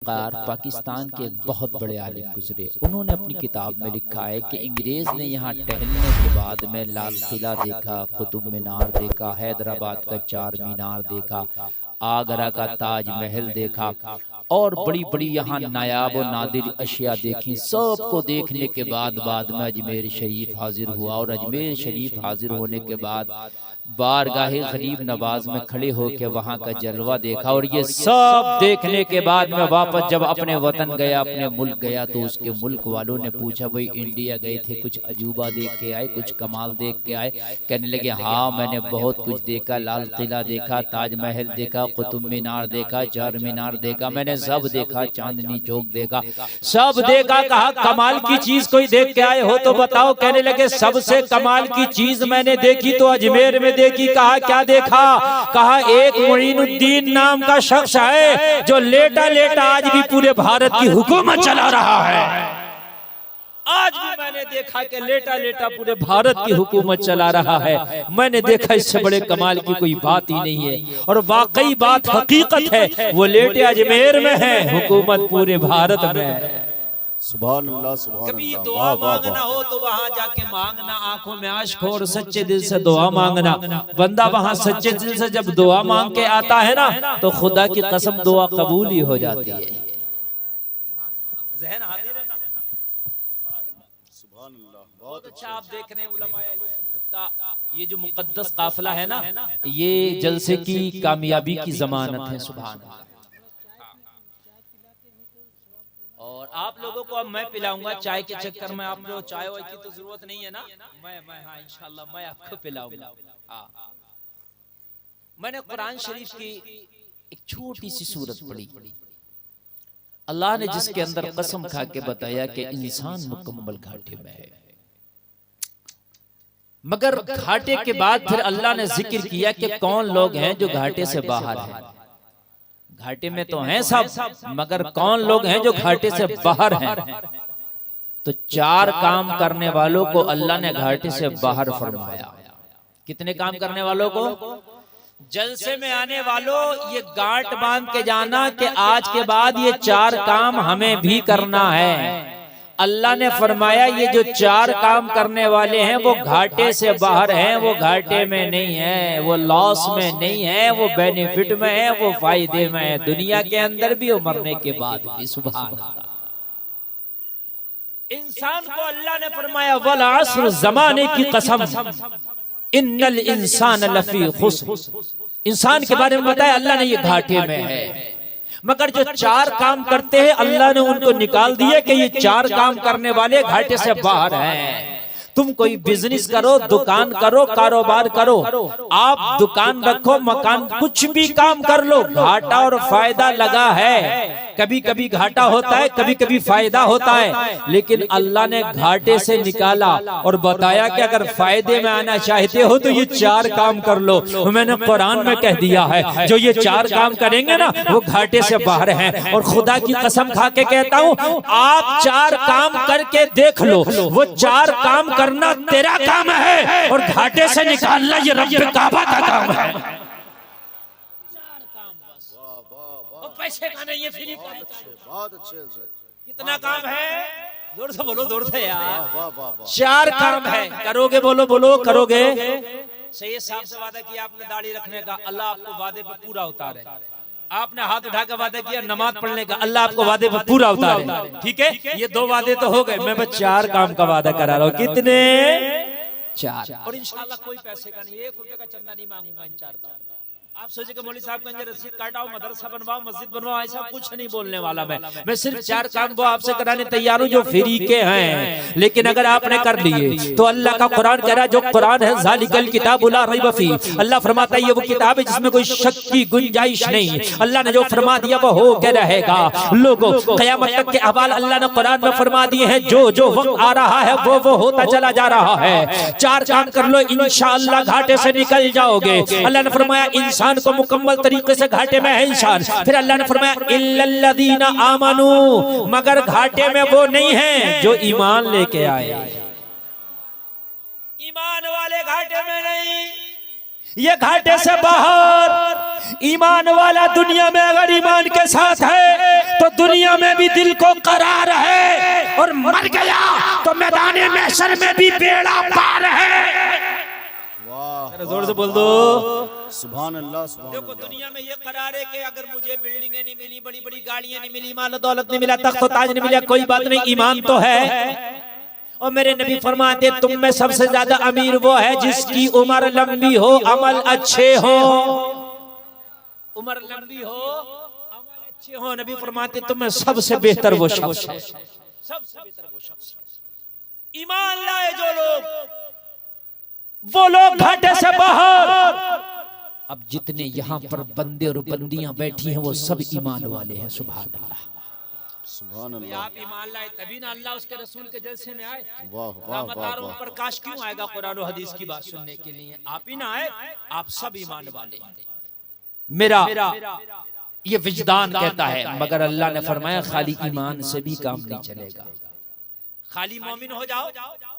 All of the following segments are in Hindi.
इफ्तिकार पाकिस्तान के एक बहुत बड़े आलिम गुजरे। उन्होंने अपनी किताब में लिखा है कि अंग्रेज़ ने यहाँ टहलने के बाद में लाल किला देखा, कुतुब मीनार देखा, हैदराबाद का चार मीनार देखा, आगरा का ताज महल देखा और बड़ी बड़ी यहाँ नायाब और नादिर अशिया देखी। सबको देखने के बाद में अजमेर शरीफ हाजिर हुआ और अजमेर शरीफ हाजिर होने के बाद बारगाहे गरीब नवाज में खड़े होकर वहाँ का जलवा देखा। और ये सब देखने के बाद में वापस जब अपने वतन गया, अपने मुल्क गया, तो उसके मुल्क वालों ने पूछा भाई इंडिया गए थे, कुछ अजूबा देख के आए, कुछ कमाल देख के आए? कहने लगे हाँ मैंने बहुत कुछ देखा, लाल किला देखा, ताजमहल देखा, कुतुब मीनार देखा, चार मीनार देखा, मैंने सब देखा, चांदनी चौक देखा, सब देखा। कहा कमाल की चीज कोई देख के आए हो तो बताओ? कहने लगे सबसे कमाल की चीज मैंने देखी तो अजमेर में देखी। कहा क्या देखा? कहा एक मुईनुद्दीन नाम का शख्स है जो लेटा लेटा आज भी पूरे भारत की हुकूमत चला रहा है। आज भी मैंने देखा कि लेटा लेटा पूरे भारत की हुकूमत चला रहा है। मैंने देखा इससे बड़े कमाल की कोई बात ही नहीं है। और वाकई बात हकीकत है, वो लेटे अजमेर में है, हुकूमत पूरे भारत में है। सुभान अल्लाह, सुभान अल्लाह। कभी दुआ मांगना हो तो वहाँ जाके मांगना, आंखों में आश्क हो और सच्चे दिल से दुआ मांगना। बंदा वहाँ सच्चे दिल से जब दुआ मांग के आता है ना तो खुदा की कसम दुआ कबूल ही हो जाती है। ज़हन हाजिर है ना? सुभान अल्लाह। बहुत अच्छा आप देख रहे हैं उलमाए अहले सुन्नत का ये जो मुकद्दस काफिला है ना, ये जलसे की कामयाबी की जमानत है। सुभान अल्लाह। और आप लोगों को अब मैं पिलाऊंगा चाय के चक्कर में, आप लोग चाय वाय की तो जरूरत नहीं है ना, मैं हाँ इंशाल्लाह मैं आपको पिलाऊंगा। मैंने कुरान शरीफ की एक छोटी सी सूरत पढ़ी। अल्लाह ने जिसके अंदर कसम खा के बताया कि इंसान मुकम्मल घाटे में है, मगर घाटे के बाद फिर अल्लाह ने जिक्र किया कि कौन लोग हैं जो घाटे से बाहर हैं। घाटे में तो हैं सब, मगर कौन लोग हैं जो घाटे से बाहर हैं? तो चार काम करने वालों को अल्लाह ने घाटे से बाहर फरमाया। कितने काम करने वालों को? जलसे में आने वालों, ये गांठ बांध के जाना कि आज के बाद ये चार काम हमें भी करना है। अल्लाह ने फरमाया ये जो चार काम करने वाले हैं वो घाटे से बाहर हैं, वो घाटे में नहीं है, वो लॉस में नहीं है, वो बेनिफिट में है, वो फायदे में है, दुनिया के अंदर भी और मरने के बाद भी। सुभान अल्लाह। इंसान को अल्लाह ने फरमाया वल अस्र, जमाने की कसम, इन्नल इंसान लफी खुस्र। इंसान के बारे में बताया अल्लाह ने ये घाटे में है, मगर जो चार काम करते हैं अल्लाह ने उनको निकाल दिया कि ये चार काम करने वाले घाटे से बाहर हैं। तुम कोई बिजनेस करो, दुकान करो, कारोबार करो, आप दुकान रखो, मकान, कुछ भी काम कर लो, घाटा और फायदा लगा है। कभी कभी घाटा होता है, कभी कभी फायदा होता है, लेकिन अल्लाह ने घाटे से निकाला और बताया कि अगर फायदे में आना चाहते हो तो ये चार काम कर लो। मैंने कुरान में कह दिया है जो ये चार काम करेंगे ना वो घाटे से बाहर हैं। और खुदा की कसम खा के कहता हूँ, आप चार काम करके देख लो, वो चार काम करना तेरा काम है और घाटे से निकालना ये रब काबा का काम है। चार काम बस, और पैसे का नहीं है, फ्री का। बहुत अच्छे। कितना काम है? जोर से बोलो, जोर से यार। चार काम है, करोगे? बोलो बोलो, करोगे? सही साहब से वादा किया आपने दाढ़ी रखने का, अल्लाह आपको वादे पे पूरा उतारे। आपने हाथ उठा के वादा किया नमाज पढ़ने का, अल्लाह आपको वादे पे पूरा उतारे। ठीक है, ये दो वादे तो हो गए, मैं बस चार काम का वादा करा रहा हूँ। कितने? चार। और इंशाल्लाह कोई पैसे का नहीं, 1 रुपए का चंदा नहीं मांगूंगा इन चार काम का। आप सोचे कि मौलवी साहब कहेंगे रसीद काटाओ, मदरसा बनवाओ, मस्जिद बनवाओ, ऐसा कुछ नहीं बोलने वाला मैं सिर्फ चार काम वो आपसे कराने तैयार हूँ जो फ्री के हैं। लेकिन अगर आपने कर लिए तो अल्लाह का कुरान कह रहा है, जो कुरान है ज़ालिकल किताबु ला रैब फी, अल्लाह फरमाता है ये वो किताब है जिसमें कोई शक की गुंजाइश नहीं। अल्लाह ने जो फरमा दिया वो हो के रहेगा। लोगों क़यामत तक के अहवाल अल्लाह ने कुरान में फरमा दिए हैं, जो जो वक्त आ रहा है वो होता चला जा रहा है। चार काम कर लो, इंशाअल्लाह घाटे से निकल जाओगे। अल्लाह ने फरमाया इंसान को मुकम्मल तरीके से घाटे में है इंसान। फिर अल्लाह ने फरमाया इल्लल्लज़ीना आमनू, मगर घाटे में वो नहीं है जो ईमान लेके आए। ईमान वाले घाटे में नहीं, ये घाटे से बाहर। ईमान वाला दुनिया में अगर ईमान के साथ है तो दुनिया में भी दिल को करार है, और मर गया तो मैदान महशर में भी बेड़ा पार है। वाह, जोर से बोल दो सुभान अल्लाह, सुभान देखो अल्लाह। दुनिया में ये करार है कि अगर मुझे बिल्डिंगें नहीं मिली, बड़ी बड़ी गाड़ियां नहीं मिली, माल दौलत नहीं मिला, तख्त ताज नहीं मिला, कोई बात नहीं, ईमान तो है। और मेरे नबी फरमाते तुम में सबसे ज्यादा अमीर वो है जिसकी उम्र लंबी हो, अमल अच्छे हो। उम्र लंबी हो, अमल अच्छे हो। नबी फरमाते तुम में सबसे बेहतर वो शख्स है, सबसे बेहतर वो शख्स है। ईमान लाए जो लोग, वो लोग घाटे से बाहर। अब जितने यहाँ पर बंदे और बंदियां बैठी हैं वो सब ईमान वाले हैं। सुभान अल्लाह, सुभान भाई अल्लाह। आप ईमान लाए तभी ना अल्लाह उसके रसूल के जलसे में आए। वाह वाह वाह रामतारों वाह। पर काश क्यों आएगा कुरान और हदीस की बात सुनने के लिए? आप ही ना आए, आप सब ईमान वाले हैं। मेरा ये विजदान कहता है, मगर अल्लाह ने फरमाया खाली ईमान से भी काम नहीं चलेगा। खाली मोमिन हो जाओ,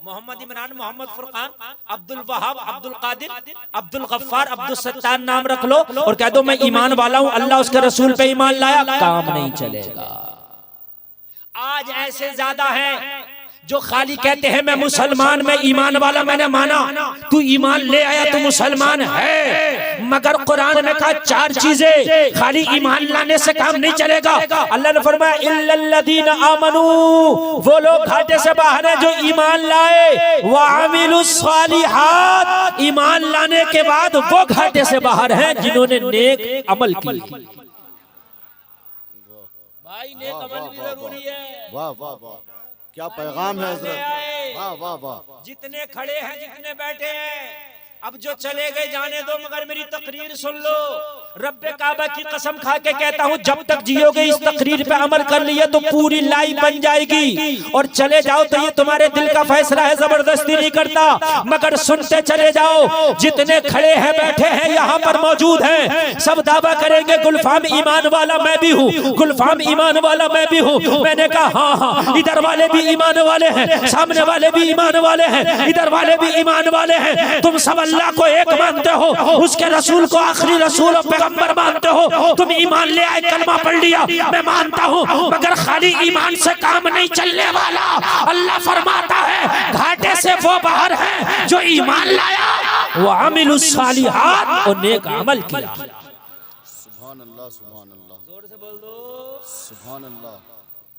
मोहम्मद इमरान, मोहम्मद फुरकान, अब्दुल वहाब, अब्दुल कादिर, अब्दुल गफ्फार, अब्दुल सत्तार नाम रख लो और कह दो मैं ईमान वाला हूँ, अल्लाह उसके रसूल पे ईमान लाया, काम नहीं चलेगा। आज ऐसे ज्यादा हैं जो खाली कहते हैं मैं मुसलमान, मैं ईमान वाला, मैंने माना। तू ईमान ले आया तो मुसलमान है, मगर कुरान ने कहा चार चीजें, खाली ईमान लाने से काम नहीं चलेगा। अल्लाह ने फरमाया इल्लल्लज़ीना आमनू, वो लोग घाटे से बाहर हैं जो ईमान लाए, व आमिलुस सालिहात, ईमान लाने के बाद वो घाटे से बाहर हैं जिन्होंने नेक अमल की। भाई नेक अमल भी जरूरी है। वाह वाह वाह, क्या पैगाम है हजरत। वाह वाह वाह। जितने खड़े हैं, जितने बैठे हैं, अब जो चले गए जाने दो, मगर मेरी तकरीर सुन लो। रब्बे काबा की कसम खा के कहता हूँ, जब तक जियोगे इस तकरीर पे अमल कर लिए तो पूरी लाइफ बन जाएगी, और चले जाओ तो ये तुम्हारे दिल का फैसला है, जबरदस्ती नहीं करता, मगर सुनते चले जाओ। जितने खड़े हैं, बैठे हैं, यहाँ पर मौजूद हैं, सब दावा करेंगे गुलफाम ईमान वाला मैं भी हूँ, गुलफाम ईमान वाला मैं भी हूँ। मैंने कहा हाँ हाँ, इधर वाले भी ईमान वाले हैं, सामने वाले भी ईमान वाले हैं, इधर वाले भी ईमान वाले हैं। तुम सब अल्लाह को एक मानते हो, उसके रसूल को आखिरी रसूल और पैगंबर मानते हो। तुम ईमान ले आए, कलमा पढ़ लिया, मैं मानता हूँ, मगर खाली ईमान से काम नहीं चलने वाला। अल्लाह फरमाता है घाटे से वो बाहर है जो ईमान लाया, वो आमिलुस सालिहात, और नेक अमल किया। सुभान अल्लाह, सुभान अल्लाह। जोर से बोल दो सुभान अल्लाह।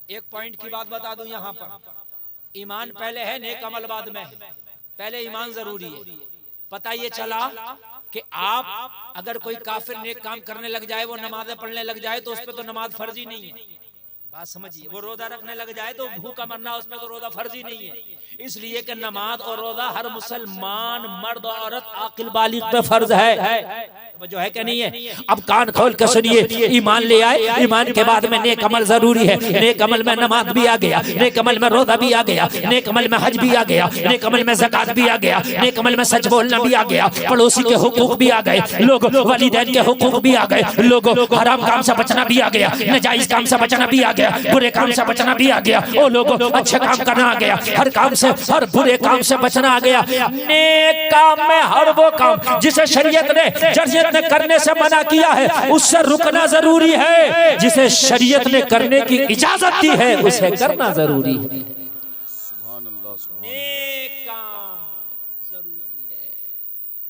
एक पॉइंट की बात बता दूं यहाँ पर, ईमान पहले है, नेक अमल बाद में। पहले ईमान जरूरी है। पता ये चला कि आप अगर कोई काफिर नेक काम करने लग जाए, वो नमाजें पढ़ने लग जाए, तो उस पर तो नमाज फर्जी नहीं है। बात समझिए, वो रोजा रखने लग जाए तो भूखा मरना, उसमें तो रोजा फर्जी नहीं है। इसलिए कि नमाज और रोजा हर मुसलमान मर्द औरत आकिल बालिग पे फर्ज है। जो है कि नहीं है? अब कान खोल कर सुनिए, ईमान ले आए, ईमान के बाद में नेक अमल जरूरी है। नेक अमल में नमाज भी आ गया, नेक अमल में रोजा भी आ गया, नेक अमल में हज भी आ गया, नेक अमल में ज़कात भी आ गया, नेक अमल में सच बोलना भी आ गया, पड़ोसी के हुकूक भी आ गए, लोग वालिदैन के हुकूक भी आ गए, लोग हराम काम से बचना भी आ गया, नाजायज काम से बचना भी आ गया, बुरे काम से बचना भी आ गया, वो लोग अच्छे काम करना आ गया, हर काम से, हर बुरे काम से बचना आ गया। नेक काम में हर वो काम जिसे शरीयत ने करने से मना किया है, उससे रुकना जरूरी है। जिसे शरीयत ने करने की इजाजत दी है, उसे करना जरूरी है। सुभान अल्लाह, सुभान नेक काम जरूरी है।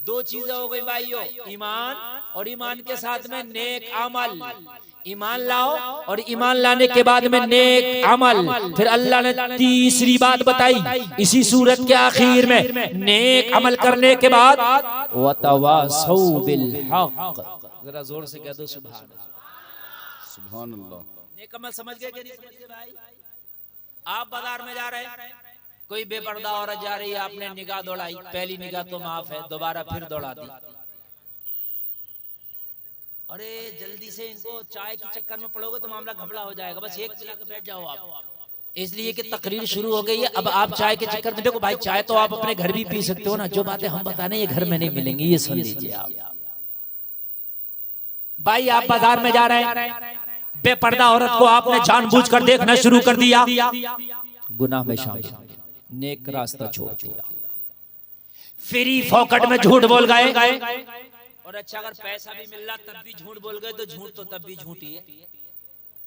दो चीजें हो गई भाइयों, ईमान और ईमान के साथ में नेक अमल। ईमान लाओ और ईमान लाने के बाद में नेक अमल। फिर अल्लाह ने तीसरी बात बताई इसी सूरत के आखिर में, नेक अमल करने के बाद वतवासौ बिल हक। जरा जोर से कह दो सुभान अल्लाह। सुभान अल्लाह। नेक अमल समझ गए कि नहीं समझ गए भाई? आप बाजार में जा रहे हैं, कोई बेपर्दा औरत जा रही है, आपने निगाह दौड़ाई, पहली निगाह तो माफ है, दोबारा फिर दौड़ा दी। अरे जल्दी से इनको चाय के चक्कर में पड़ोगे तो मामला घबरा हो जाएगा, बस एक पिला के बैठ जाओ आप। इसलिए कि तकरीर शुरू हो गई है, अब आप चाय के चक्कर में, देखो भाई चाय तो आप अपने घर भी पी सकते हो ना, जो बातें हम बताने ये घर में नहीं मिलेंगी, ये सुन लीजिए आप। भाई आप बाजार में जा रहे हैं, बेपर्दा औरत को आपने जानबूझकर देखना शुरू कर दिया, गुनाह में शामिल, नेक रास्ता छोड़ दिया, फ्री फोकट में झूठ बोल गए। और अच्छा अगर पैसा भी मिल रहा तब भी झूठ बोल गए तो झूठ तो तब भी झूठी है।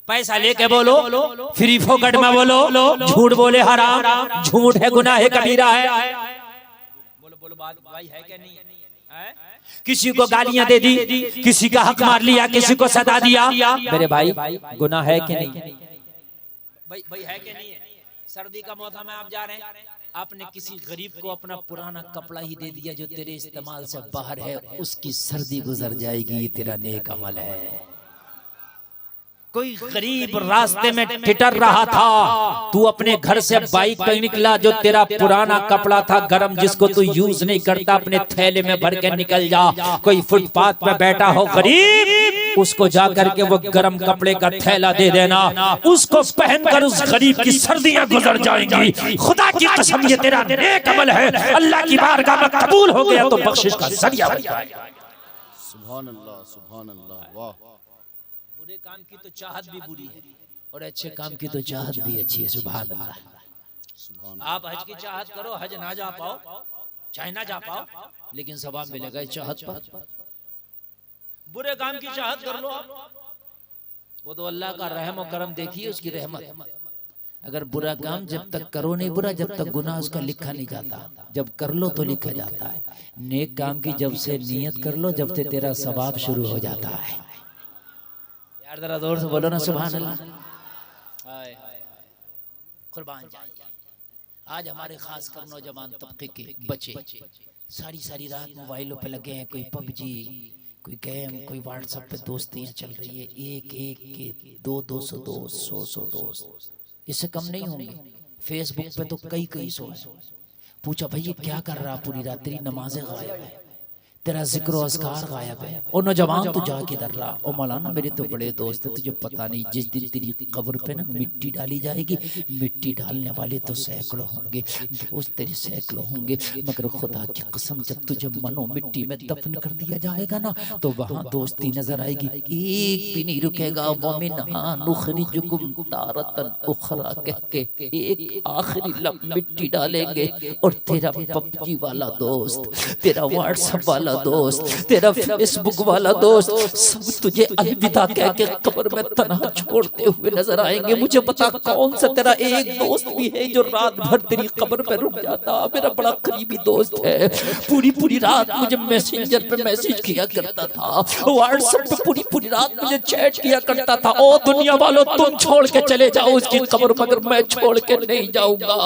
पैसा लेके बोलो, फ्री फोकट में बोलो, झूठ बोले हराम, झूठ है गुनाह है कबीरा है। बोलो बोलो बात भाई है क्या नहीं है? किसी को गालियां दे दी, किसी का हक मार लिया, किसी को सजा दिया, मेरे भाई गुनाह है कि नहीं? भाई है कि नहीं है? सर्दी का मौसम है, आप जा रहे हैं, आपने किसी गरीब को अपना पुराना कपड़ा ही दे दिया जो तेरे इस्तेमाल से बाहर है, उसकी सर्दी गुजर जाएगी, ये तेरा नेक अमल है। कोई गरीब रास्ते में ठिठर रहा था, तू अपने घर से बाइक पर निकला, जो तेरा पुराना कपड़ा था गरम, जिसको तू यूज नहीं करता, अपने थैले में भर के निकल जा। कोई फुटपाथ पे बैठा हो गरीब, उसको जा करके वो गरम कपड़े का थैला दे देना, उसको पहनकर उस गरीब की सर्दियां गुजर जाएंगी। खुदा की कसम ये तेरा नेक अमल है, अल्लाह की बारगाह में कबूल हो गया तो बख्शिश का जरिया बन जाएगा। सुभान अल्लाह, सुभान अल्लाह, वाह। बुरे काम की तो चाहत भी बुरी है और अच्छे काम की तो चाहत भी अच्छी है। सुभान अल्लाह। आप हज की चाहत करो, हज ना जा पाओ, चाहे ना जा पाओ, लेकिन सवाब मिलेगा चाहत पर। बुरे काम की चाहत कर लो, वो तो अल्लाह का रहम और करम, देखिए उसकी रहमत। अगर बुरा काम जब तक करो नहीं बुरा, जब तक गुनाह उसका लिखा नहीं जाता, जब कर लो तो लिखा जाता है। नेक काम की जब से नियत कर लो, जब से तेरा सवाब शुरू हो जाता है। यार जरा जोर से बोलो ना सुभान अल्लाह। कुर्बान जाइए। आज हमारे खासकर नौजवान तबके के बच्चे सारी सारी रात मोबाइलों पे लगे हैं, कोई पबजी, कोई गेम, कोई व्हाट्सएप पे दोस्तियां चल रही है, एक एक के 200 दोस्त, 100 दोस्त, इससे कम नहीं होंगे। फेसबुक पे तो कई सौ है। पूछा भाई ये क्या कर रहा, पूरी रात तेरी नमाजें गायब है, तेरा जिक्र अस्कार गायब है। और नौजवान तो जाके डर रहा, ओ मौलाना मेरे तो बड़े दोस्त है, तुझे पता नहीं जिस दिन तेरी कब्र पे ना मिट्टी डाली जाएगी, मिट्टी डालने वाले तो सैकड़ों होंगे, दोस्त तेरे सैकड़ों होंगे, मगर खुदा की कसम जब तुझे मनो मिट्टी में दफन कर दिया जाएगा ना, तो वहां दोस्ती नजर आएगी, एक भी नहीं रुकेगा। वमिनहा नुखरिजुकुम तारतन उखरा कह के एक आखिरी लब मिट्टी डालेंगे, और तेरा पबजी वाला दोस्त, तेरा व्हाट्सएप वाला दोस्त, तेरा फेसबुक वाला दोस्त, सब तुझे अलविदा कह के कब्र में तन्हा छोड़ते हुए नजर आएंगे। मुझे पता कौन सा तेरा एक दोस्त भी है जो रात भर तेरी कब्र पे रुक जाता। मेरा बड़ा करीबी दोस्त है, पूरी रात मुझे मैसेंजर पे मैसेज किया करता था, व्हाट्सएप पे पूरी रात मुझे चैट किया करता था। ओ दुनिया वालों तुम छोड़ के चले जाओ उसकी कब्र, मगर मैं छोड़ के नहीं जाऊंगा,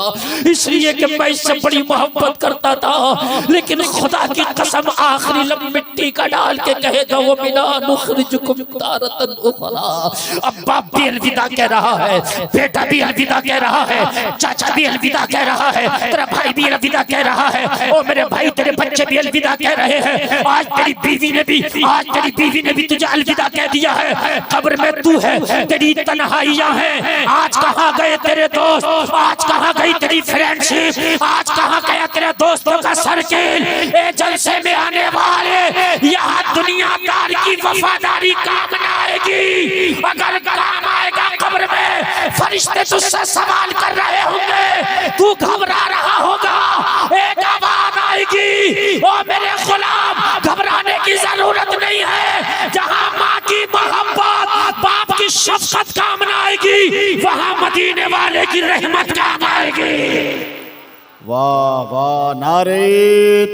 इसलिए कि मैं इससे बड़ी मोहब्बत करता था। लेकिन खुदा की कसम आखिरी लब मिट्टी का डाल के कहेगा वो मिला नुखरिजुकुम तारतन उखरा। अब बाप भी अलविदा कह रहा है, बेटा भी अलविदा कह रहा है, चाचा भी अलविदा कह रहा है, तेरा भाई भी अलविदा कह रहा है, ओ मेरे भाई तेरे बच्चे भी अलविदा कह रहे हैं। आज तेरी बीवी ने भी तुझे अलविदा कह दिया है। कब्र में तू है, तेरी तन्हाइयां हैं। आज कहाँ गए तेरे दोस्त, आज कहाँ गई तेरी फ्रेंडशिप, आज कहाँ गया तेरे दोस्तों का सर्किल। ए जलसे में आने वाले, यहाँ दुनियादार की वफादारी काम न आएगी, अगर काम आएगा कब्र में फरिश्ते तुझसे सवाल कर रहे होंगे, तू घबरा रहा होगा, एक आवाज आएगी, ओ मेरे गुलाम घबराने की जरूरत नहीं है। जहाँ माँ की मोहब्बत, बाप की शफकत काम न आएगी, वहाँ मदीने वाले की रहमत काम आएगी। वाह वाह, नारे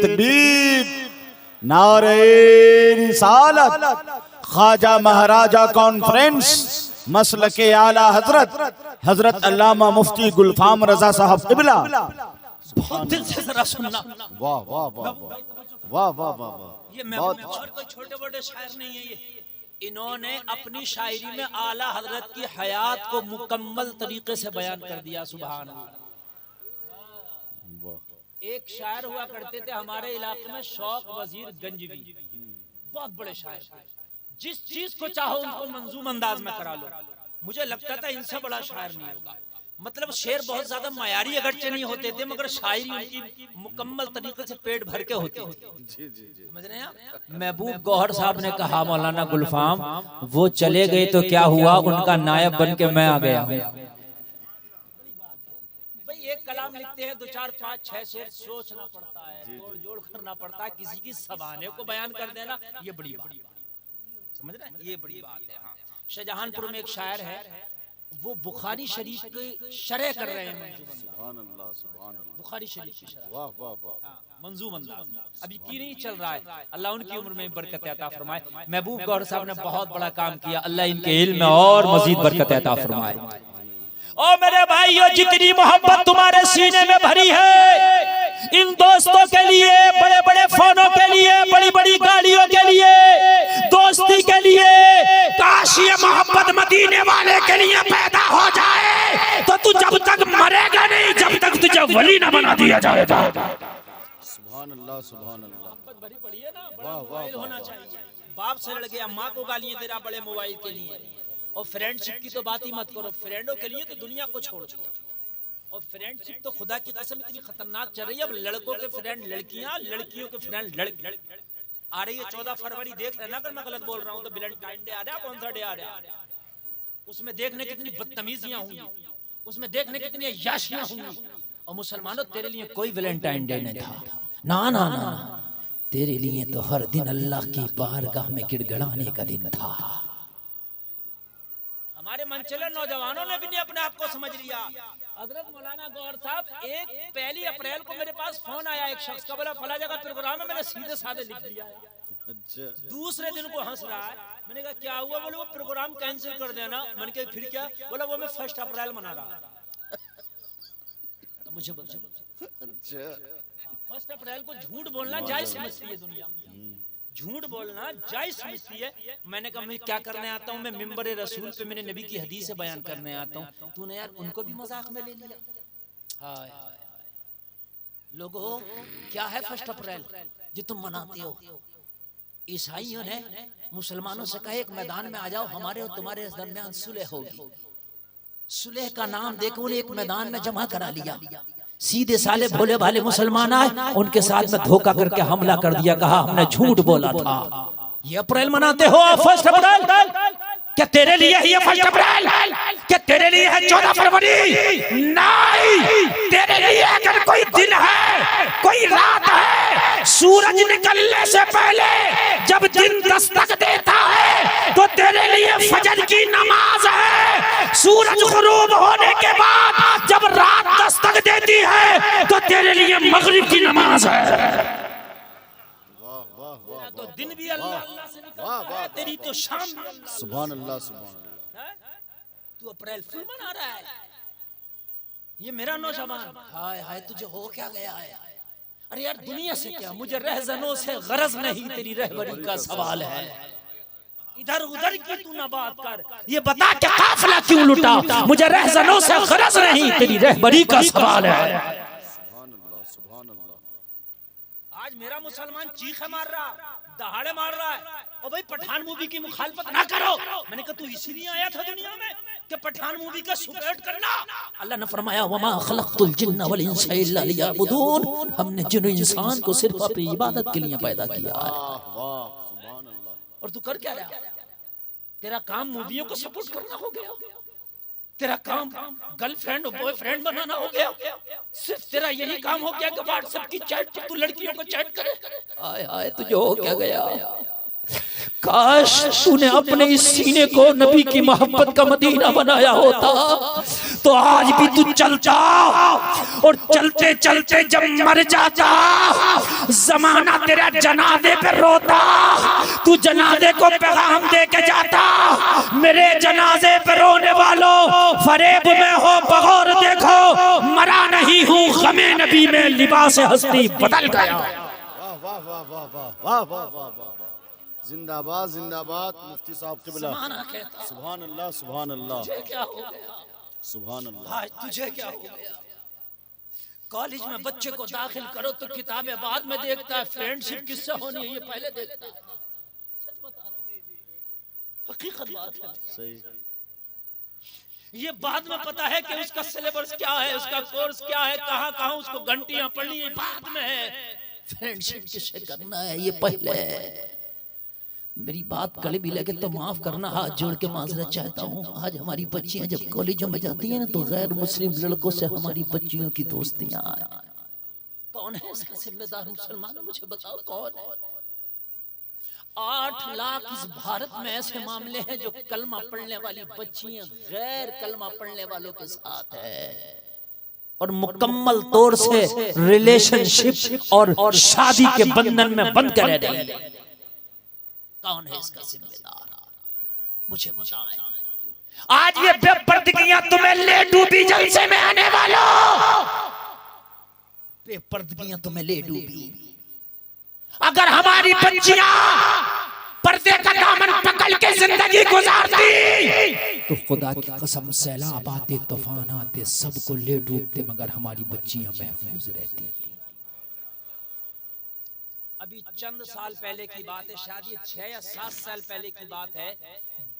तकबीर, नारे रिसालत, ख्वाजा महाराजा कॉन्फ्रेंस, मसलके आला हजरत अल्लामा मुफ्ती गुलफाम रजा साहब क़िबला। बहुत दिल से जरा सुनना। वाह वाह वाह वाह वाह वाह वाह। ये मैं कोई छोटे बड़े शायर नहीं है, ये इन्होंने अपनी शायरी में आला हजरत की हयात को मुकम्मल तरीके से बयान कर दिया। सुभान अल्लाह। एक शायर हुआ करते थे हमारे इलाके में, शौक वजीर गंजवी, बहुत बड़े शायर थे। जिस चीज को चाहो उनको मंजूम अंदाज में करा लो। मुझे लगता था इनसे बड़ा शायर नहीं होगा। मतलब शेर बहुत ज्यादा मयारी अगरचे नहीं होते थे, मगर शायरी उनकी मुकम्मल तरीके से पेट भर के होती थी। समझ रहे हैं आप? महबूब गौहर साहब ने कहा मौलाना गुलफाम वो चले गए तो क्या हुआ, उनका नायब बन के मैं आ गया हूँ। एक कलाम लिखते हैं 2 4 5 6 शेर, सोचना पड़ता है, जोड़ करना पड़ता है, किसी की सबाने को बयान कर देना ये बड़ी बात, समझ रहे हैं, ये बड़ी बात है। हाँ, शाहजहांपुर में एक शायर है, वो बुखारी शरीफ की शरह कर रहे हैं। सुभान अल्लाह, सुभान अल्लाह। बुखारी शरीफ की शरह, वाह वाह वाह। मंजूम अंदाज में अभी की नहीं चल रहा है। अल्लाह उनकी उम्र में बरकत अता फरमाए। महबूब गौर साहब ने बहुत बड़ा काम किया, अल्लाह इनके इल्म में और मजीद बरकत अता फरमाए। ओ मेरे भाइयों, जितनी मोहब्बत तुम्हारे सीने में भरी है, इन दोस्तों के लिए, बड़े बड़े फोनों के लिए, बड़ी बड़ी गाड़ियों के लिए, दोस्ती के लिए, काश ये मोहब्बत मदीने वाले के लिए पैदा हो जाए तो तू जब तक मरेगा नहीं, जब तक तुझे वली ना बना दिया जाएगा। सुभान अल्लाह, सुभान अल्लाह। भरी पड़ी है ना, बड़ा वाह, वाह, मोबाइल होना चाहिए। बाप से लड़ गया, माँ को गालियां दे रहा बड़े मोबाइल के लिए। और फ्रेंडशिप की तो बात ही मत करो, फ्रेंडों के लिए तो दुनिया को छोड़ दिया। और फ्रेंडशिप तो खुदा की कसम इतनी खतरनाक चल रही है। अब लड़कों के फ्रेंड लड़कियां, लड़कियों के फ्रेंड लड़के आ रही है। 14 फरवरी देख लेना, अगर मैं गलत बोल रहा हूँ तो वैलेंटाइन डे आ रहा है, कौन सा डे आ रहा है, उसमें देखने कितनी बदतमीजियां होंगी, उसमें देखने कितनी अय्याशियां होंगी। और मुसलमानों, तेरे लिए कोई वैलेंटाइन डे नहीं था, ना ना ना, तेरे लिए तो हर दिन अल्लाह की बारगाह में गिड़गिड़ाने का दिन था। हमारे मनचले नौजवानों ने भी नहीं अपने आप को समझ लिया। हजरत मौलाना गौर साहब, एक 1 अप्रैल को मेरे पास फोन आया एक शख्स का, बोला फला जगह प्रोग्राम है, मैंने सीधे साधे लिख दिया। अच्छा। दूसरे दिन को हंस रहा है। मैंने कहा क्या हुआ? बोले वो प्रोग्राम कैंसिल कर देना। मैंने कहा फिर क्या? बोला वो मैं 1 अप्रैल मना रहा। तो मुझे बता, अच्छा। 1 अप्रैल को झूठ बोलना जायज समझती है दुनिया, झूठ बोलना जायज समझती है। मैंने कहा मैं क्या करने आता हूँ, मैं मिंबर रसूल पे मेरे नबी की हदीस से बयान करने आता हूँ। तूने यार उनको भी मजाक में ले लिया। हाय लोगों, क्या है 1 अप्रैल जो तुम मनाते हो? ईसाइयों ने मुसलमानों से कहा एक मैदान में आ जाओ, हमारे और तुम्हारे दरमियान सुलह होगी। सुलह का नाम देकर उन्हें एक मैदान में जमा करा लिया। सीधे साले भोले भाले मुसलमान आए, उनके साथ में धोखा करके हमला कर दिया। कहा हमने झूठ बोला था। ये अप्रैल मनाते हो 1 अप्रैल? क्या तेरे लिए है ये 1 अप्रैल? क्या तेरे लिए है 14 फरवरी? नहीं, तेरे लिए अगर कोई दिन है, कोई रात है, सूरज निकलने से पहले जब दिन दस्तक देता है तो तेरे लिए फजर की नमाज है। सूरज गुरूब होने के बाद जब रात दस्तक देती है तो तेरे लिए मगरिब की नमाज है। वाह वाह वाह। तो दिन भी अल्लाह अल्लाह से निकलता है, तेरी तो शाम भी अल्लाह। सुभान अल्लाह, सुभान अल्लाह। तू अप्रैल फुल मना रहा है। ये मेरा नौजवान, हाय हाय तुझे हो क्या गया है? अरे यार दुनिया से क्या, मुझे रहजनों से गरज नहीं, तेरी रहबरी का सवाल है। इधर उधर की तू ना बात कर, ये बता के काफिला क्यों लुटा? मुझे रहजनों से गरज नहीं, तेरी रहबरी का सवाल है। सुभान अल्लाह, सुभान अल्लाह। आज मेरा मुसलमान चीखे मार रहा, दहाड़े मार रहा है, और भाई पठान मूवी की मुखालफत ना करो। मैंने कहा तू इसीलिए आया था दुनिया में कि पठान मूवी का सुपरहिट करना? अल्लाह ने फरमाया वमा खलक़तुल जिन्ना वल इंसा इल्ला लियअबुदून, हमने जिन इंसान को सिर्फ अपनी इबादत के लिए पैदा किया है। वाह वाह, सुभान अल्लाह। और तू कर क्या रहा? तेरा काम मूवियों को सपोर्ट करना हो गया, तेरा काम गर्लफ्रेंड और बॉयफ्रेंड बनाना हो गया, सिर्फ तेरा यही काम हो गया कि व्हाट्सएप की चैट पर तू लड़कियों को चैट करे। आय हाय तुझे हो क्या गया? काश तूने अपने इस सीने को नबी की मोहब्बत का मदीना बनाया होता तो आज भी तू चलता, और चलते चलते जब मर जाता जमाना तेरा जनाजे पे रोता, तू जनाजे को पैगाम दे के जाता, मेरे जनाजे पे रोने वालों फरेब में हो बगौर देखो, मरा नहीं हूँ गमे नबी में लिबास हस्ती बदल गया। वाह वाह वाह वाह वाह वाह वाह वाह वाह। जिंदाबाद जिंदाबाद मुफ्ती साहब क़िबला। सुभान अल्लाह, सुभान अल्लाह। क्या हो गया? सुभान अल्लाह। आज तुझे क्या हो गया? कॉलेज में बच्चे को दाखिल करो तो किताबें बाद में देखता है, फ्रेंडशिप किससे होनी है ये पहले देखता है। सच बता रहा हूं, हकीकत बात है। सही। ये बाद में पता है कि उसका सिलेबस क्या है, उसका कोर्स क्या है, कहाँ कहाँ उसको घंटियां पढ़नी है, बाद में है। फ्रेंडशिप किससे करना है ये पहले। मेरी बात कड़वी लगे तो माफ करना, हाथ जोड़ के माजरत चाहता हूँ। आज हमारी बच्चियां जब कॉलेजों में जाती हैं ना तो गैर मुस्लिम लड़कों से हमारी बच्चियों की दोस्तियां। कौन है इसका जिम्मेदार? मुसलमानों मुझे बताओ कौन है? 8 लाख इस भारत में ऐसे मामले हैं जो कलमा पढ़ने वाली बच्चियां गैर कलमा पढ़ने वालों के साथ है और मुकम्मल तौर से रिलेशनशिप और शादी के बंधन में बंद कर रही है। कौन है इसका जिम्मेदार? मुझे बताएं। आज ये बेपर्दगियां तुम्हें ले डूबी जलसे में आने वालों, बेपर्दगियां तुम्हें ले डूबी। अगर हमारी बच्चियां पर्दे का दामन पकड़ के जिंदगी गुजारती तो खुदा की कसम सैलाब आते, तूफान आते, सबको ले डूबते, मगर हमारी बच्चियां महफूज रहती। अभी चंद साल पहले की बात है, शायद ये 6 या 7 साल पहले की बात है।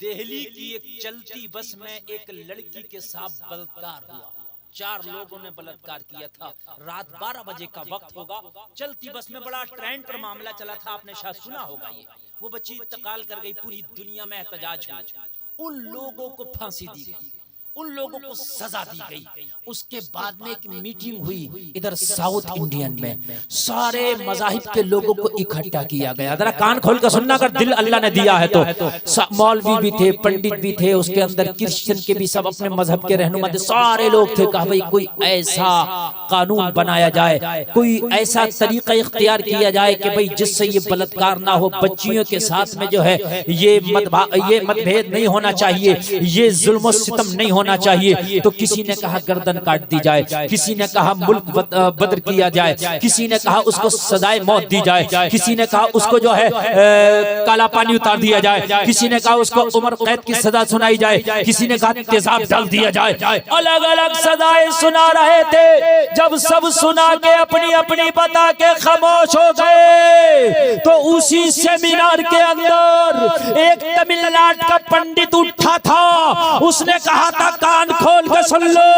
दिल्ली की एक चलती बस में एक लड़की के साथ बलात्कार हुआ। 4 लोगों ने बलात्कार किया था। रात 12 बजे का वक्त होगा। चलती बस में बड़ा ट्रेंड पर मामला चला था, आपने शायद सुना होगा। ये वो बच्ची इंतकाल कर गई, पूरी दुनिया में एहतजाज हुआ। उन लोगों को फांसी दी गई, उन लोगों को सजा दी गई। उसके बाद में एक मीटिंग हुई इधर साउथ इंडियन में, सारे मजाहिब के लोगों को इकट्ठा किया गया। जरा कान खोल कर सुनना, अगर दिल अल्लाह ने दिया है तो। मौलवी भी थे, पंडित भी थे, उसके अंदर क्रिश्चियन के भी सब अपने मजहब के रहनुमा थे, सारे लोग थे। कहा भाई कोई ऐसा कानून बनाया जाए, कोई ऐसा तरीका इख्तियार किया जाए कि भाई जिससे ये बलात्कार ना हो, बच्चियों के साथ में जो है ये मतभेद नहीं होना चाहिए, ये जुल्म सितम नहीं होना चाहिए। तो किसी ने कहा गर्दन काट दी जाए, किसी ने कहा मुल्क बदर किया जाए, किसी ने कहा उसको सजाए मौत दी जाए, किसी ने कहा उसको जो है काला पानी उतार दिया जाए, किसी ने कहा उसको उम्र कैद की सजा सुनाई जाए, किसी ने कहा तेजाब डाल दिया जाए। अलग अलग सजाएं सुना रहे थे। जब सब सुना के अपनी अपनी बता के खामोश हो गए तो उसी सेमिनार के अंदर एक तमिलनाडु का पंडित उठा था। उसने कहा था कान खोल के सुन लो,